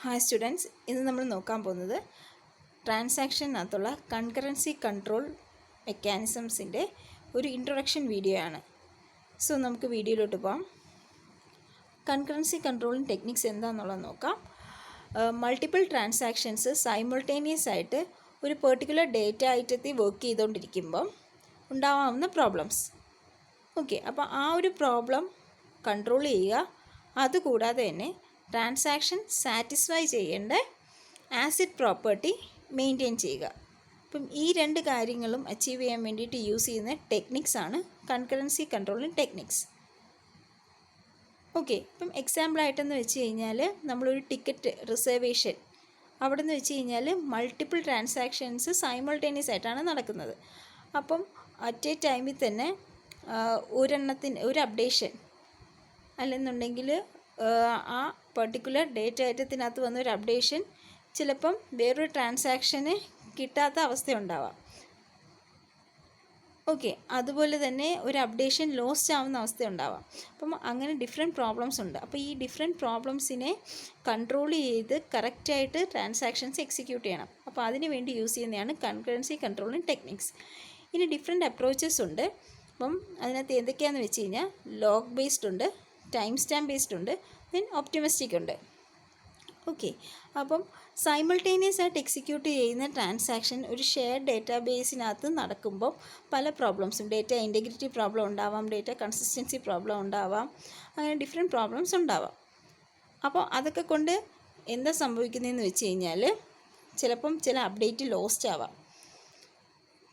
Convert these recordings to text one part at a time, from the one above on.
Hi students, ഇന്ന് നമ്മൾ നോക്കാൻ പോകുന്നത് ട്രാൻസാക്ഷനകത്തുള്ള കൺകറൻസി കൺട്രോൾ മെക്കാനിസംസിൻ്റെ ഒരു ഇൻട്രൊഡക്ഷൻ വീഡിയോ ആണ്. സോ നമുക്ക് വീഡിയോയിലോട്ട് പോകാം. കൺകറൻസി കൺട്രോളിങ് ടെക്നിക്സ് എന്താണെന്നുള്ളത് നോക്കാം. മൾട്ടിപ്പിൾ ട്രാൻസാക്ഷൻസ് സൈമിൾട്ടേനിയസ് ആയിട്ട് ഒരു പെർട്ടിക്കുലർ ഡേറ്റ ഐറ്റത്തിൽ വർക്ക് ചെയ്തുകൊണ്ടിരിക്കുമ്പം ഉണ്ടാവാവുന്ന പ്രോബ്ലംസ്. ഓക്കെ, അപ്പോൾ ആ ഒരു പ്രോബ്ലം കൺട്രോൾ ചെയ്യുക. അതുകൂടാതെ തന്നെ ട്രാൻസാക്ഷൻ സാറ്റിസ്ഫൈ ചെയ്യേണ്ട ആസിഡ് പ്രോപ്പർട്ടി മെയിൻറ്റെയിൻ ചെയ്യുക. അപ്പം ഈ രണ്ട് കാര്യങ്ങളും അച്ചീവ് ചെയ്യാൻ വേണ്ടിയിട്ട് യൂസ് ചെയ്യുന്ന ടെക്നിക്സാണ് കൺകറൻസി കൺട്രോളിങ് ടെക്നിക്സ്. ഓക്കെ, ഇപ്പം എക്സാമ്പിളായിട്ടെന്ന് വെച്ച് കഴിഞ്ഞാൽ നമ്മളൊരു ടിക്കറ്റ് റിസർവേഷൻ അവിടെ നിന്ന് വെച്ച് കഴിഞ്ഞാൽ മൾട്ടിപ്പിൾ ട്രാൻസാക്ഷൻസ് സൈമിൾട്ടേനിയസ് ആയിട്ടാണ് നടക്കുന്നത്. അപ്പം അറ്റ് എ ടൈമിൽ തന്നെ ഒരു അപ്ഡേഷൻ അല്ലെന്നുണ്ടെങ്കിൽ ആ പർട്ടിക്കുലർ ഡേറ്റ ഐറ്റത്തിനകത്ത് വന്നൊരു അപ്ഡേഷൻ ചിലപ്പം വേറൊരു ട്രാൻസാക്ഷന് കിട്ടാത്ത അവസ്ഥയുണ്ടാവാം. ഓക്കെ, അതുപോലെ തന്നെ ഒരു അപ്ഡേഷൻ ലോസ്റ്റ് ആവുന്ന അവസ്ഥയുണ്ടാവാം. അപ്പം അങ്ങനെ ഡിഫറെൻറ്റ് പ്രോബ്ലംസ് ഉണ്ട്. അപ്പോൾ ഈ ഡിഫറെൻറ്റ് പ്രോബ്ലംസിനെ കൺട്രോൾ ചെയ്ത് കറക്റ്റായിട്ട് ട്രാൻസാക്ഷൻസ് എക്സിക്യൂട്ട് ചെയ്യണം. അപ്പോൾ അതിന് വേണ്ടി യൂസ് ചെയ്യുന്നതാണ് കൺകറൻസി കൺട്രോളിങ് ടെക്നിക്സ്. ഇനി ഡിഫറെൻറ്റ് അപ്രോച്ചസ് ഉണ്ട്. അപ്പം അതിനകത്ത് എന്തൊക്കെയാണെന്ന് വെച്ച് കഴിഞ്ഞാൽ ലോഗ് ബേസ്ഡ് ഉണ്ട്, ടൈം സ്റ്റാമ്പ് ബേസ്ഡ് ഉണ്ട്, ദെൻ ഒപ്റ്റിമിസ്റ്റിക് ഉണ്ട്. ഓക്കെ, അപ്പം സൈമിൾട്ടേനിയസ് ആയിട്ട് എക്സിക്യൂട്ട് ചെയ്യുന്ന ട്രാൻസാക്ഷൻ ഒരു ഷെയർഡ് ഡേറ്റാബേസിനകത്ത് നടക്കുമ്പോൾ പല പ്രോബ്ലംസും, ഡേറ്റ ഇൻറ്റഗ്രിറ്റി പ്രോബ്ലം ഉണ്ടാവാം, ഡേറ്റ കൺസിസ്റ്റൻസി പ്രോബ്ലം ഉണ്ടാവാം, അങ്ങനെ ഡിഫറെൻറ്റ് പ്രോബ്ലംസ് ഉണ്ടാവാം. അപ്പോൾ അതൊക്കെ കൊണ്ട് എന്താ സംഭവിക്കുന്നതെന്ന് വെച്ച് കഴിഞ്ഞാൽ ചിലപ്പം ചില അപ്ഡേറ്റ് ലോസ്റ്റ് ആവാം,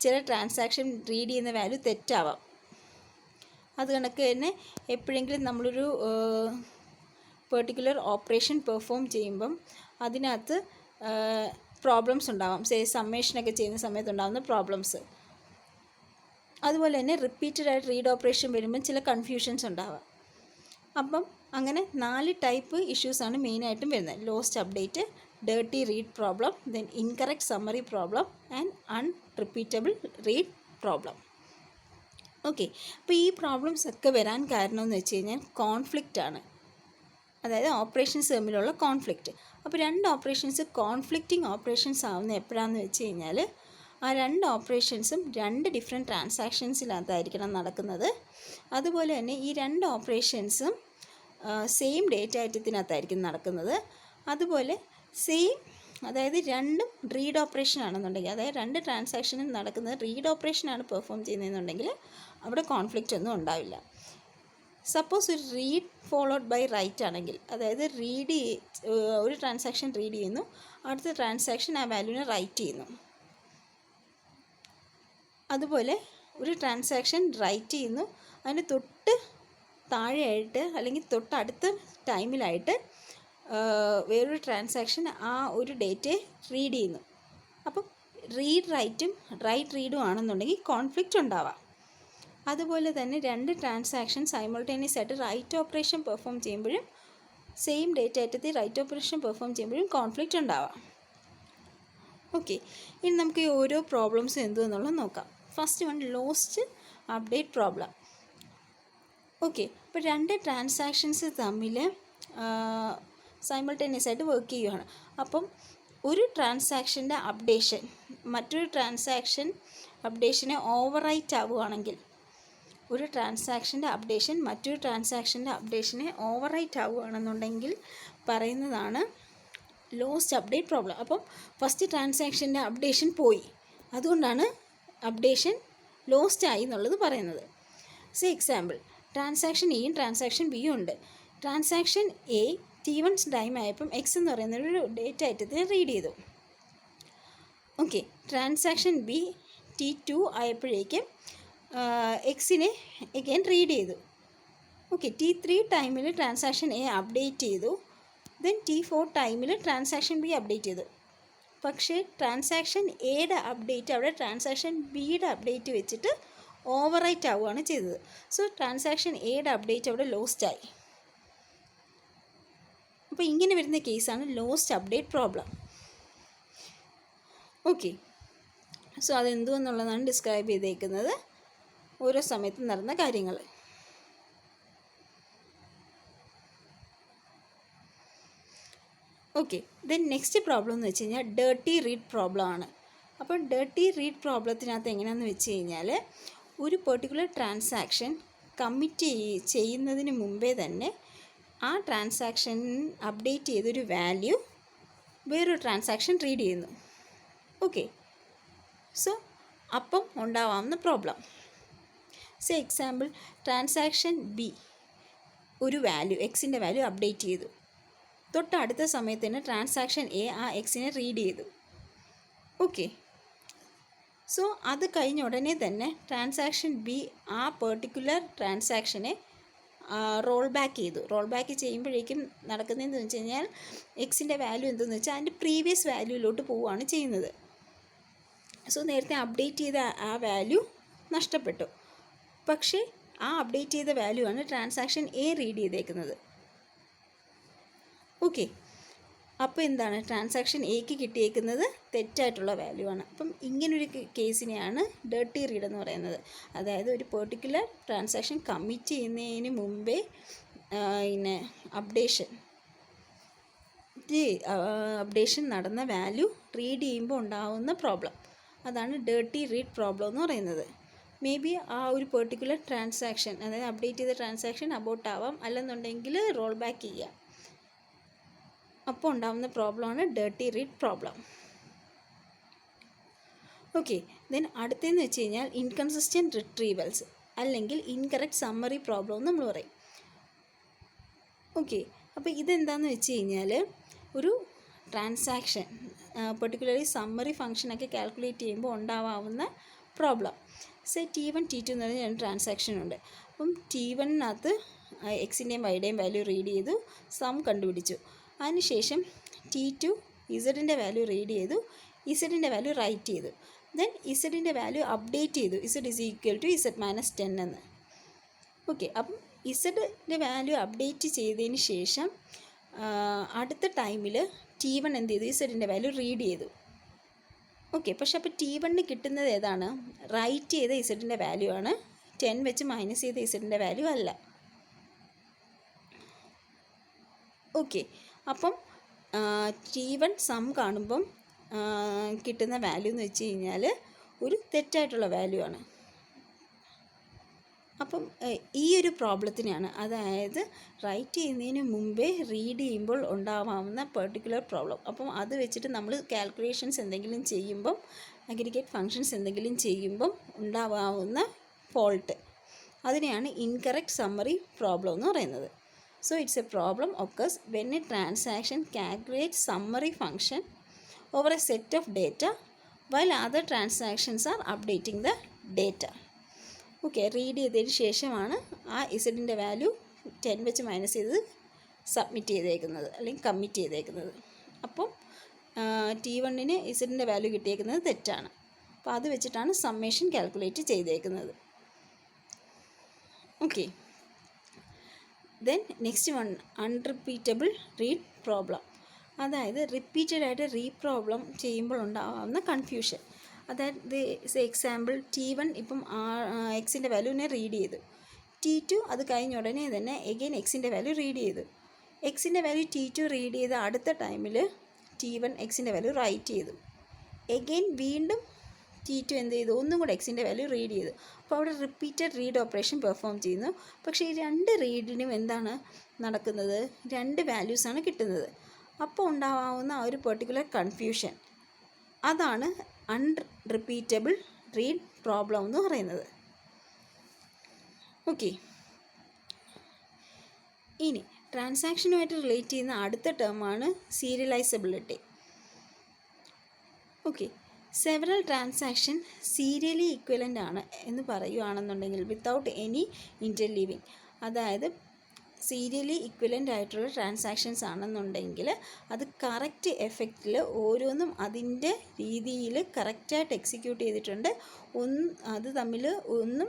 ചില ട്രാൻസാക്ഷൻ റീഡ് ചെയ്യുന്ന വാല്യൂ തെറ്റാവാം. അത് കണക്ക് തന്നെ എപ്പോഴെങ്കിലും നമ്മളൊരു പെർട്ടിക്കുലർ ഓപ്പറേഷൻ പെർഫോം ചെയ്യുമ്പം അതിനകത്ത് പ്രോബ്ലംസ് ഉണ്ടാവാം. സമ്മേഷനൊക്കെ ചെയ്യുന്ന സമയത്ത് ഉണ്ടാകുന്ന പ്രോബ്ലംസ്. അതുപോലെ തന്നെ റിപ്പീറ്റഡ് ആയിട്ട് റീഡ് ഓപ്പറേഷൻ വരുമ്പം ചില കൺഫ്യൂഷൻസ് ഉണ്ടാവാം. അപ്പം അങ്ങനെ 4 ടൈപ്പ് ഇഷ്യൂസാണ് മെയിനായിട്ടും വരുന്നത്. Lost update, dirty read problem, then incorrect summary problem and unrepeatable read problem. Okay, അപ്പോൾ ഈ പ്രോബ്ലംസ് ഒക്കെ വരാൻ കാരണമെന്ന് വെച്ച് കഴിഞ്ഞാൽ കോൺഫ്ലിക്റ്റ് ആണ്. അതായത് ഓപ്പറേഷൻസ് തമ്മിലുള്ള കോൺഫ്ലിക്റ്റ്. അപ്പോൾ രണ്ട് ഓപ്പറേഷൻസ് കോൺഫ്ലിക്റ്റിംഗ് ഓപ്പറേഷൻസ് ആവുന്ന എപ്പോഴാണെന്ന് വെച്ച് കഴിഞ്ഞാൽ ആ രണ്ട് ഓപ്പറേഷൻസും രണ്ട് ഡിഫറെൻറ്റ് ട്രാൻസാക്ഷൻസിനകത്തായിരിക്കണം നടക്കുന്നത്. അതുപോലെ തന്നെ ഈ രണ്ട് ഓപ്പറേഷൻസും സെയിം ഡേറ്റ ഐറ്റത്തിനകത്തായിരിക്കും നടക്കുന്നത്. അതുപോലെ അതായത് രണ്ടും റീഡ് ഓപ്പറേഷൻ ആണെന്നുണ്ടെങ്കിൽ, അതായത് രണ്ട് ട്രാൻസാക്ഷനും നടക്കുന്നത് റീഡ് ഓപ്പറേഷനാണ് പെർഫോം ചെയ്യുന്നതെന്നുണ്ടെങ്കിൽ അവിടെ കോൺഫ്ലിക്റ്റ് ഒന്നും ഉണ്ടാവില്ല. സപ്പോസ് ഒരു റീഡ് ഫോളോഡ് ബൈ റൈറ്റ് ആണെങ്കിൽ, അതായത് ഒരു ട്രാൻസാക്ഷൻ റീഡ് ചെയ്യുന്നു, അടുത്ത ട്രാൻസാക്ഷൻ ആ വാല്യൂവിനെ റൈറ്റ് ചെയ്യുന്നു. അതുപോലെ ഒരു ട്രാൻസാക്ഷൻ റൈറ്റ് ചെയ്യുന്നു, അതിന് തൊട്ട് താഴെയായിട്ട് അല്ലെങ്കിൽ തൊട്ടടുത്ത ടൈമിലായിട്ട് വേറൊരു ട്രാൻസാക്ഷൻ ആ ഒരു ഡേറ്റയെ റീഡ് ചെയ്യുന്നു. അപ്പം റീഡ് റൈറ്റും റൈറ്റ് റീഡും ആണെന്നുണ്ടെങ്കിൽ കോൺഫ്ലിക്റ്റ് ഉണ്ടാവാം. അതുപോലെ തന്നെ രണ്ട് ട്രാൻസാക്ഷൻ സൈമിൾട്ടേനിയസ് ആയിട്ട് റൈറ്റ് ഓപ്പറേഷൻ പെർഫോം ചെയ്യുമ്പോഴും സെയിം ഡേറ്റ ഐറ്റത്തിൽ റൈറ്റ് ഓപ്പറേഷൻ പെർഫോം ചെയ്യുമ്പോഴും കോൺഫ്ലിക്റ്റ് ഉണ്ടാവാം. ഓക്കെ, ഇനി നമുക്ക് ഈ ഓരോ പ്രോബ്ലംസും എന്തുവെന്നുള്ളത് നോക്കാം. First one, lost update problem. Okay, അപ്പോൾ രണ്ട് ട്രാൻസാക്ഷൻസ് തമ്മിൽ സൈമിൾട്ടേനിയസ് ആയിട്ട് വർക്ക് ചെയ്യുകയാണ്. അപ്പം ഒരു ട്രാൻസാക്ഷൻ്റെ അപ്ഡേഷൻ മറ്റൊരു അപ്ഡേഷനെ ഓവർറൈറ്റ് ആവുകയാണെങ്കിൽ, ഒരു ട്രാൻസാക്ഷൻ്റെ അപ്ഡേഷൻ മറ്റൊരു ട്രാൻസാക്ഷൻ്റെ അപ്ഡേഷനെ ഓവർറൈറ്റ് ആവുകയാണെന്നുണ്ടെങ്കിൽ പറയുന്നതാണ് ലോസ്റ്റ് അപ്ഡേറ്റ് പ്രോബ്ലം. അപ്പം ഫസ്റ്റ് ട്രാൻസാക്ഷൻ്റെ അപ്ഡേഷൻ പോയി, അതുകൊണ്ടാണ് അപ്ഡേഷൻ ലോസ്റ്റ് ആയി എന്നുള്ളത് പറയുന്നത്. എക്സാമ്പിൾ, ട്രാൻസാക്ഷൻ എയും ട്രാൻസാക്ഷൻ ബിയും ഉണ്ട്. ട്രാൻസാക്ഷൻ എ T1 ടൈം ആയപ്പം എക്സ് എന്ന് പറയുന്നൊരു ഡേറ്റ ഐറ്റത്തിനെ റീഡ് ചെയ്തു. ഓക്കെ, ട്രാൻസാക്ഷൻ ബി T2 ആയപ്പോഴേക്കും എക്സിനെ എഗെയിൻ റീഡ് ചെയ്തു. ഓക്കെ, T3 ടൈമിൽ ട്രാൻസാക്ഷൻ എ അപ്ഡേറ്റ് ചെയ്തു, ദെൻ T4 ടൈമിൽ ട്രാൻസാക്ഷൻ ബി അപ്ഡേറ്റ് ചെയ്തു. പക്ഷേ ട്രാൻസാക്ഷൻ എയുടെ അപ്ഡേറ്റ് അവിടെ ട്രാൻസാക്ഷൻ ബിയുടെ അപ്ഡേറ്റ് വെച്ചിട്ട് ഓവർറൈറ്റ് ആവുകയാണ് ചെയ്തത്. സോ ട്രാൻസാക്ഷൻ എയുടെ അപ്ഡേറ്റ് അവിടെ ലോസ്റ്റായി. അപ്പോൾ ഇങ്ങനെ വരുന്ന കേസാണ് lost update problem. Okay, so അതെന്തുവെന്നുള്ളതാണ് ഡിസ്ക്രൈബ് ചെയ്തേക്കുന്നത്, ഓരോ സമയത്തും നടന്ന കാര്യങ്ങൾ. ഓക്കെ, ദെൻ നെക്സ്റ്റ് പ്രോബ്ലം എന്ന് വെച്ച് കഴിഞ്ഞാൽ ഡേർട്ടി റീഡ് പ്രോബ്ലം ആണ്. അപ്പോൾ ഡേർട്ടി റീഡ് പ്രോബ്ലത്തിനകത്ത് എങ്ങനെയാണെന്ന് വെച്ച് കഴിഞ്ഞാൽ ഒരു പെർട്ടിക്കുലർ ട്രാൻസാക്ഷൻ കമ്മിറ്റ് ചെയ്യുന്നതിന് മുമ്പേ തന്നെ ആ ട്രാൻസാക്ഷൻ അപ്ഡേറ്റ് ചെയ്തൊരു വാല്യൂ വേറൊരു ട്രാൻസാക്ഷൻ റീഡ് ചെയ്യുന്നു. ഓക്കെ, സോ അപ്പം ഉണ്ടാവാവുന്ന പ്രോബ്ലം എക്സാമ്പിൾ ട്രാൻസാക്ഷൻ ബി ഒരു വാല്യൂ എക്സിൻ്റെ വാല്യൂ അപ്ഡേറ്റ് ചെയ്തു. തൊട്ടടുത്ത സമയത്ത് തന്നെ ട്രാൻസാക്ഷൻ എ ആ എക്സിനെ റീഡ് ചെയ്തു. ഓക്കെ, സോ അത് കഴിഞ്ഞ ഉടനെ തന്നെ ട്രാൻസാക്ഷൻ ബി ആ പെർട്ടിക്കുലർ ട്രാൻസാക്ഷനെ റോൾ ബാക്ക് ചെയ്തു. റോൾ ബാക്ക് ചെയ്യുമ്പോഴേക്കും നടക്കുന്നതെന്ന് വെച്ച് കഴിഞ്ഞാൽ എക്സിൻ്റെ വാല്യൂ എന്തെന്ന് വെച്ചാൽ അതിൻ്റെ പ്രീവിയസ് വാല്യൂയിലോട്ട് പോവുകയാണ് ചെയ്യുന്നത്. സോ നേരത്തെ അപ്ഡേറ്റ് ചെയ്ത ആ വാല്യൂ നഷ്ടപ്പെട്ടു. പക്ഷേ ആ അപ്ഡേറ്റ് ചെയ്ത വാല്യൂ ആണ് ട്രാൻസാക്ഷൻ എ റീഡ് ചെയ്തേക്കുന്നത്. ഓക്കെ, അപ്പോൾ എന്താണ് ട്രാൻസാക്ഷൻ എക്ക് കിട്ടിയേക്കുന്നത് തെറ്റായിട്ടുള്ള വാല്യൂ ആണ്. അപ്പം ഇങ്ങനൊരു കേസിനെയാണ് ഡേർട്ടി റീഡ് എന്ന് പറയുന്നത്. അതായത് ഒരു പെർട്ടിക്കുലർ ട്രാൻസാക്ഷൻ കമ്മിറ്റ് ചെയ്യുന്നതിന് മുമ്പേ പിന്നെ അപ്ഡേഷൻ നടന്ന വാല്യൂ റീഡ് ചെയ്യുമ്പോൾ ഉണ്ടാകുന്ന പ്രോബ്ലം, അതാണ് ഡേർട്ടി റീഡ് പ്രോബ്ലം എന്ന് പറയുന്നത്. മേ ബി ആ ഒരു പെർട്ടിക്കുലർ ട്രാൻസാക്ഷൻ, അതായത് അപ്ഡേറ്റ് ചെയ്ത ട്രാൻസാക്ഷൻ അബോട്ട് ആവാം, അല്ലെന്നുണ്ടെങ്കിൽ റോൾ ബാക്ക് ചെയ്യാം. അപ്പോൾ ഉണ്ടാകുന്ന പ്രോബ്ലമാണ് dirty read problem. Okay, then അടുത്തതെന്ന് വെച്ച് കഴിഞ്ഞാൽ ഇൻകൺസിസ്റ്റൻറ്റ് റിട്രീവൽസ് അല്ലെങ്കിൽ ഇൻകറക്റ്റ് സമ്മറി പ്രോബ്ലം എന്ന് നമ്മൾ പറയും. ഓക്കെ, അപ്പോൾ ഇതെന്താണെന്ന് വെച്ച് കഴിഞ്ഞാൽ ഒരു ട്രാൻസാക്ഷൻ പെർട്ടിക്കുലർലി സമ്മറി ഫംഗ്ഷനൊക്കെ കാൽക്കുലേറ്റ് ചെയ്യുമ്പോൾ ഉണ്ടാവാവുന്ന പ്രോബ്ലം. T1 T2 എന്ന് പറഞ്ഞ രണ്ട് ട്രാൻസാക്ഷൻ ഉണ്ട്. അപ്പം T1-നകത്ത് എക്സിൻ്റെയും വൈയുടെയും വാല്യൂ റീഡ് ചെയ്തു, സം കണ്ടുപിടിച്ചു. അതിനുശേഷം T2 ഇസഡിൻ്റെ വാല്യൂ റീഡ് ചെയ്തു, ഇസഡിൻ്റെ വാല്യൂ റൈറ്റ് ചെയ്തു. ദെൻ ഇസഡിൻ്റെ വാല്യൂ അപ്ഡേറ്റ് ചെയ്തു, Z is equal to Z minus 10 എന്ന്. ഓക്കെ, അപ്പം ഇസഡിൻ്റെ വാല്യൂ അപ്ഡേറ്റ് ചെയ്തതിന് ശേഷം അടുത്ത ടൈമിൽ T1 എന്ത് ചെയ്തു, ഇസഡിൻ്റെ വാല്യൂ റീഡ് ചെയ്തു. ഓക്കെ, പക്ഷെ അപ്പോൾ T1 കിട്ടുന്നത് ഏതാണ്, റൈറ്റ് ചെയ്ത ഇസഡിൻ്റെ വാല്യൂ ആണ്, 10 വെച്ച് മൈനസ് ചെയ്ത ഇസഡിൻ്റെ വാല്യൂ അല്ല. ഓക്കെ, അപ്പം T1 സം കാണുമ്പം കിട്ടുന്ന വാല്യൂ എന്ന് വെച്ച് കഴിഞ്ഞാൽ ഒരു തെറ്റായിട്ടുള്ള വാല്യൂ ആണ്. അപ്പം ഈ ഒരു പ്രോബ്ലത്തിനാണ്, അതായത് റൈറ്റ് ചെയ്യുന്നതിന് മുമ്പേ റീഡ് ചെയ്യുമ്പോൾ ഉണ്ടാവാവുന്ന പെർട്ടിക്കുലർ പ്രോബ്ലം. അപ്പം അത് വെച്ചിട്ട് നമ്മൾ കാൽക്കുലേഷൻസ് എന്തെങ്കിലും ചെയ്യുമ്പം, അഗ്രിഗേറ്റ് ഫങ്ഷൻസ് എന്തെങ്കിലും ചെയ്യുമ്പം ഉണ്ടാവാവുന്ന ഫോൾട്ട്, അതിനെയാണ് ഇൻകറക്റ്റ് സമ്മറി പ്രോബ്ലം എന്ന് പറയുന്നത്. So it's A problem occurs when A transaction calculate summary function over A set of data while other transactions are updating the data. Okay, read ചെയ്തതിന് ശേഷമാണ് ആ ഇസഡിൻ്റെ value 10 വെച്ച് minus ചെയ്ത് submit ചെയ്തേക്കുന്നത് അല്ലെങ്കിൽ commit ചെയ്തേക്കുന്നത്. അപ്പം T1-ന് ഇസഡിൻ്റെ വാല്യൂ കിട്ടിയേക്കുന്നത് തെറ്റാണ്. അപ്പോൾ അത് വെച്ചിട്ടാണ് സമ്മേഷൻ കാൽക്കുലേറ്റ് ചെയ്തേക്കുന്നത്. Okay, then next one unrepeatable read problem. അതായത് റിപ്പീറ്റഡായിട്ട് പ്രോബ്ലം ചെയ്യുമ്പോൾ ഉണ്ടാകാവുന്ന കൺഫ്യൂഷൻ. അതായത് എക്സാമ്പിൾ T1 ഇപ്പം എക്സിൻ്റെ വാല്യൂവിനെ റീഡ് ചെയ്തു, T2 അത് കഴിഞ്ഞ ഉടനെ തന്നെ എഗെയിൻ എക്സിൻ്റെ വാല്യൂ റീഡ് ചെയ്തു. എക്സിൻ്റെ വാല്യൂ T2 റീഡ് ചെയ്ത അടുത്ത ടൈമിൽ T1 എക്സിൻ്റെ വാല്യൂ റൈറ്റ് ചെയ്തു. എഗെയിൻ വീണ്ടും T2 എന്ത് ചെയ്തു, ഒന്നും കൂടെ എക്സിൻ്റെ വാല്യൂ റീഡ് ചെയ്തു. അപ്പോൾ അവിടെ റിപ്പീറ്റഡ് റീഡ് ഓപ്പറേഷൻ പെർഫോം ചെയ്യുന്നു. പക്ഷേ ഈ രണ്ട് റീഡിനും എന്താണ് നടക്കുന്നത്, രണ്ട് വാല്യൂസാണ് കിട്ടുന്നത്. അപ്പോൾ ഉണ്ടാവാവുന്ന ആ ഒരു പെർട്ടിക്കുലർ കൺഫ്യൂഷൻ, അതാണ് അൺറിപ്പീറ്റബിൾ റീഡ് പ്രോബ്ലം എന്ന് പറയുന്നത്. ഓക്കെ, ഇനി ട്രാൻസാക്ഷനുമായിട്ട് റിലേറ്റ് ചെയ്യുന്ന അടുത്ത ടേമാണ് serializability. Okay, several transaction serially equivalent ആണ് എന്ന് പറയുകയാണെന്നുണ്ടെങ്കിൽ വിത്തൗട്ട് എനി ഇൻ്റർലീവിങ്, അതായത് സീരിയലി ഇക്വലൻ്റ് ആയിട്ടുള്ള ട്രാൻസാക്ഷൻസ് ആണെന്നുണ്ടെങ്കിൽ അത് കറക്റ്റ് എഫക്റ്റിൽ ഓരോന്നും അതിൻ്റെ രീതിയിൽ കറക്റ്റായിട്ട് എക്സിക്യൂട്ട് ചെയ്തിട്ടുണ്ട്. അത് തമ്മിൽ ഒന്നും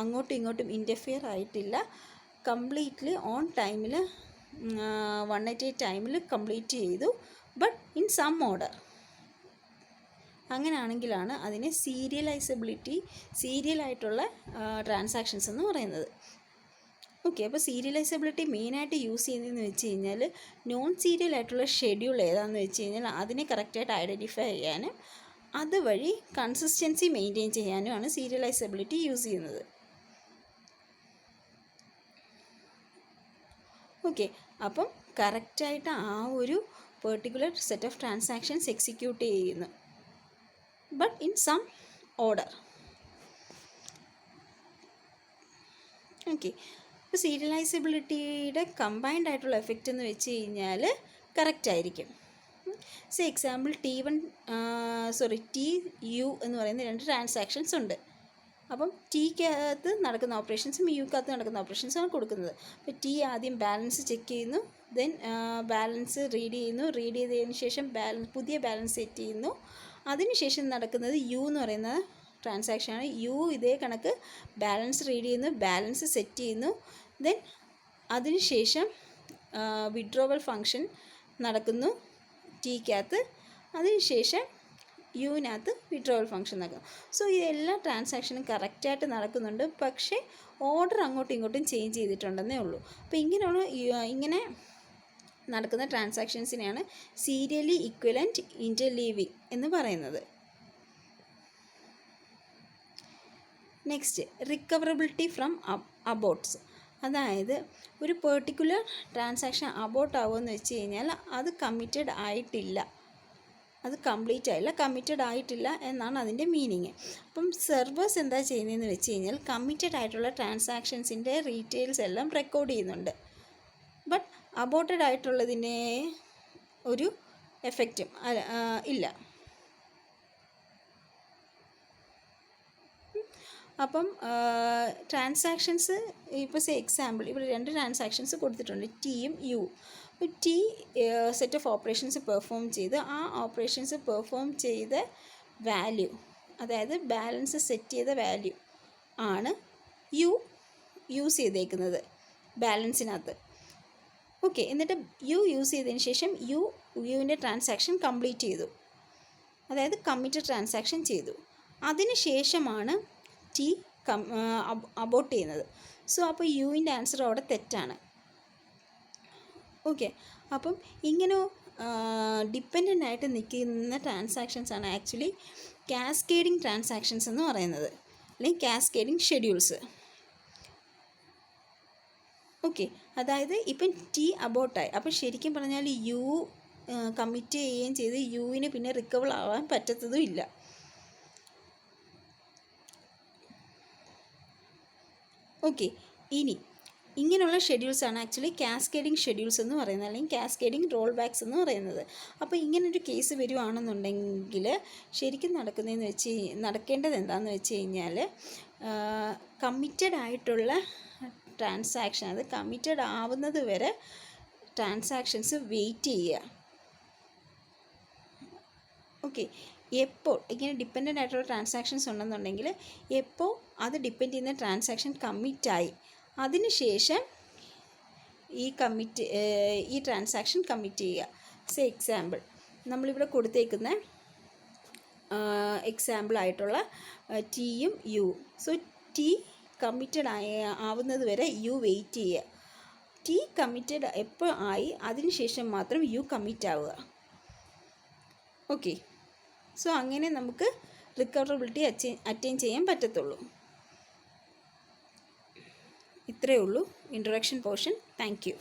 അങ്ങോട്ടും ഇങ്ങോട്ടും ഇൻ്റർഫിയർ ആയിട്ടില്ല. കംപ്ലീറ്റ്ലി ഓൺ ടൈമിൽ 180 ടൈമിൽ കംപ്ലീറ്റ് ചെയ്തു, ബട്ട് ഇൻ സം ഓർഡർ. അങ്ങനെയാണെങ്കിലാണ് അതിനെ സീരിയലായിട്ടുള്ള ട്രാൻസാക്ഷൻസ് എന്ന് പറയുന്നത്. ഓക്കെ, അപ്പോൾ സീരിയലൈസബിലിറ്റി മെയിനായിട്ട് യൂസ് ചെയ്യുന്നതെന്ന് വെച്ച് കഴിഞ്ഞാൽ നോൺ സീരിയൽ ആയിട്ടുള്ള ഷെഡ്യൂൾ ഏതാണെന്ന് വെച്ച് കഴിഞ്ഞാൽ അതിനെ കറക്റ്റായിട്ട് ഐഡൻറ്റിഫൈ ചെയ്യാനും അതുവഴി കൺസിസ്റ്റൻസി മെയിൻറ്റെയിൻ ചെയ്യാനുമാണ് സീരിയലൈസബിലിറ്റി യൂസ് ചെയ്യുന്നത്. ഓക്കെ, അപ്പം കറക്റ്റായിട്ട് ആ ഒരു particular set of transactions execute ചെയ്യുന്നു, but in some order. Okay, ഇപ്പോൾ സീരിയലൈസബിലിറ്റിയുടെ കമ്പൈൻഡ് ആയിട്ടുള്ള എഫക്റ്റ് എന്ന് വെച്ച് കഴിഞ്ഞാൽ കറക്റ്റ് ആയിരിക്കും. എക്സാമ്പിൾ TU എന്ന് പറയുന്ന 2 ട്രാൻസാക്ഷൻസ് ഉണ്ട്. അപ്പം ടിക്കകത്ത് നടക്കുന്ന ഓപ്പറേഷൻസും യുക്കകത്ത് നടക്കുന്ന ഓപ്പറേഷൻസുമാണ് കൊടുക്കുന്നത്. അപ്പോൾ ടി ആദ്യം ബാലൻസ് ചെക്ക് ചെയ്യുന്നു, ദെൻ ബാലൻസ് റീഡ് ചെയ്തതിന് ശേഷം പുതിയ ബാലൻസ് സെറ്റ് ചെയ്യുന്നു. അതിനുശേഷം നടക്കുന്നത് യു എന്ന് പറയുന്ന ട്രാൻസാക്ഷനാണ്. യു ഇതേ കണക്ക് ബാലൻസ് റീഡ് ചെയ്യുന്നു, ബാലൻസ് സെറ്റ് ചെയ്യുന്നു, ദെൻ അതിനുശേഷം വിഡ്രോവൽ ഫങ്ഷൻ നടക്കുന്നു ടിക്കകത്ത്, അതിനുശേഷം യുവിനകത്ത് വിഡ്രോവൽ ഫങ്ഷൻ നടക്കുന്നു. സോ ഇതെല്ലാ ട്രാൻസാക്ഷനും കറക്റ്റായിട്ട് നടക്കുന്നുണ്ട്, പക്ഷേ ഓർഡർ അങ്ങോട്ടും ഇങ്ങോട്ടും ചേഞ്ച് ചെയ്തിട്ടുണ്ടെന്നേ ഉള്ളൂ. അപ്പോൾ ഇങ്ങനെ നടക്കുന്ന ട്രാൻസാക്ഷൻസിനെയാണ് സീരിയലി ഇക്വലൻറ്റ് ഇൻ്റർലീവിങ് എന്ന് പറയുന്നത്. Next, recoverability from aborts. അതായത് ഒരു പെർട്ടിക്കുലർ ട്രാൻസാക്ഷൻ അബോട്ട് ആവുമെന്ന് വെച്ച് കഴിഞ്ഞാൽ അത് കമ്മിറ്റഡ് ആയിട്ടില്ല, അത് കംപ്ലീറ്റ് ആയില്ല, കമ്മിറ്റഡ് ആയിട്ടില്ല എന്നാണ് അതിൻ്റെ മീനിങ്. അപ്പം സെർവേഴ്സ് എന്താ ചെയ്യുന്നതെന്ന് വെച്ച് കഴിഞ്ഞാൽ കമ്മിറ്റഡ് ആയിട്ടുള്ള ട്രാൻസാക്ഷൻസിൻ്റെ ഡീറ്റെയിൽസ് എല്ലാം റെക്കോർഡ് ചെയ്യുന്നുണ്ട്, ബട്ട് അബോട്ടഡ് ആയിട്ടുള്ളതിൻ്റെ ഒരു എഫക്റ്റും ഇല്ല. അപ്പം ട്രാൻസാക്ഷൻസ് ഇപ്പോൾ എക്സാമ്പിൾ ഇവിടെ 2 ട്രാൻസാക്ഷൻസ് കൊടുത്തിട്ടുണ്ട്, ടിയും U. T set of operations perform ചെയ്ത് ആ ഓപ്പറേഷൻസ് പെർഫോം ചെയ്ത വാല്യൂ, അതായത് ബാലൻസ് സെറ്റ് ചെയ്ത വാല്യൂ ആണ് യു യൂസ് ചെയ്തേക്കുന്നത് ബാലൻസിനകത്ത്. ഓക്കെ, എന്നിട്ട് യു യൂസ് ചെയ്തതിന് ശേഷം യുവിൻ്റെ ട്രാൻസാക്ഷൻ കംപ്ലീറ്റ് ചെയ്തു, അതായത് കമ്മിറ്റഡ് ട്രാൻസാക്ഷൻ ചെയ്തു. അതിന് ശേഷമാണ് ടി അബോട്ട് ചെയ്യുന്നത്. സോ അപ്പോൾ യുവിൻ്റെ ആൻസർ അവിടെ തെറ്റാണ്. ഓക്കെ, അപ്പം ഇങ്ങനെ ഡിപ്പെൻഡൻ്റ് ആയിട്ട് നിൽക്കുന്ന ട്രാൻസാക്ഷൻസാണ് ആക്ച്വലി കാസ്കേഡിങ് ട്രാൻസാക്ഷൻസ് എന്ന് പറയുന്നത്, അല്ലെങ്കിൽ കാസ്കേഡിങ് ഷെഡ്യൂൾസ്. ഓക്കെ, അതായത് ഇപ്പം ടി അബോട്ടായി, അപ്പം ശരിക്കും പറഞ്ഞാൽ യു കമ്മിറ്റ് ചെയ്യുകയും ചെയ്ത് യുവിന് പിന്നെ റിക്കവർ ആവാൻ പറ്റത്തതും ഇല്ല. ഓക്കെ, ഇനി ഇങ്ങനെയുള്ള ഷെഡ്യൂൾസാണ് ആക്ച്വലി കാസ്കേഡിങ് ഷെഡ്യൂൾസ് എന്ന് പറയുന്നത്, അല്ലെങ്കിൽ കാസ്കേഡിങ് റോൾ ബാക്സ് എന്ന് പറയുന്നത്. അപ്പോൾ ഇങ്ങനൊരു കേസ് വരുവാണെന്നുണ്ടെങ്കിൽ ശരിക്കും നടക്കേണ്ടത് എന്താണെന്ന് വെച്ച് കഴിഞ്ഞാൽ കമ്മിറ്റഡ് ആയിട്ടുള്ള ട്രാൻസാക്ഷൻ, അത് കമ്മിറ്റഡ് ആവുന്നത് വരെ ട്രാൻസാക്ഷൻസ് വെയിറ്റ് ചെയ്യുക. ഓക്കെ, എപ്പോൾ ഇങ്ങനെ ഡിപ്പെൻഡൻ്റ് ആയിട്ടുള്ള ട്രാൻസാക്ഷൻസ് ഉണ്ടെന്നുണ്ടെങ്കിൽ എപ്പോൾ അത് ഡിപ്പെൻഡ് ചെയ്യുന്ന ട്രാൻസാക്ഷൻ കമ്മിറ്റായി അതിന് ശേഷം ഈ ട്രാൻസാക്ഷൻ കമ്മിറ്റ് ചെയ്യുക. എക്സാമ്പിൾ നമ്മളിവിടെ കൊടുത്തേക്കുന്ന എക്സാമ്പിളായിട്ടുള്ള ടിയും യുവും. സോ ടി കമ്മിറ്റഡ് ആവുന്നത് വരെ യു വെയിറ്റ് ചെയ്യുക. ടി കമ്മിറ്റഡ് എപ്പോൾ ആയി അതിന് ശേഷം മാത്രം യു കമ്മിറ്റ് ആവുക. ഓക്കെ, സോ അങ്ങനെ നമുക്ക് റിക്കവറബിലിറ്റി അറ്റൈൻ ചെയ്യാൻ പറ്റത്തുള്ളൂ. ഇത്രയേ ഉള്ളൂ ഇൻട്രൊഡക്ഷൻ പോർഷൻ. Thank you.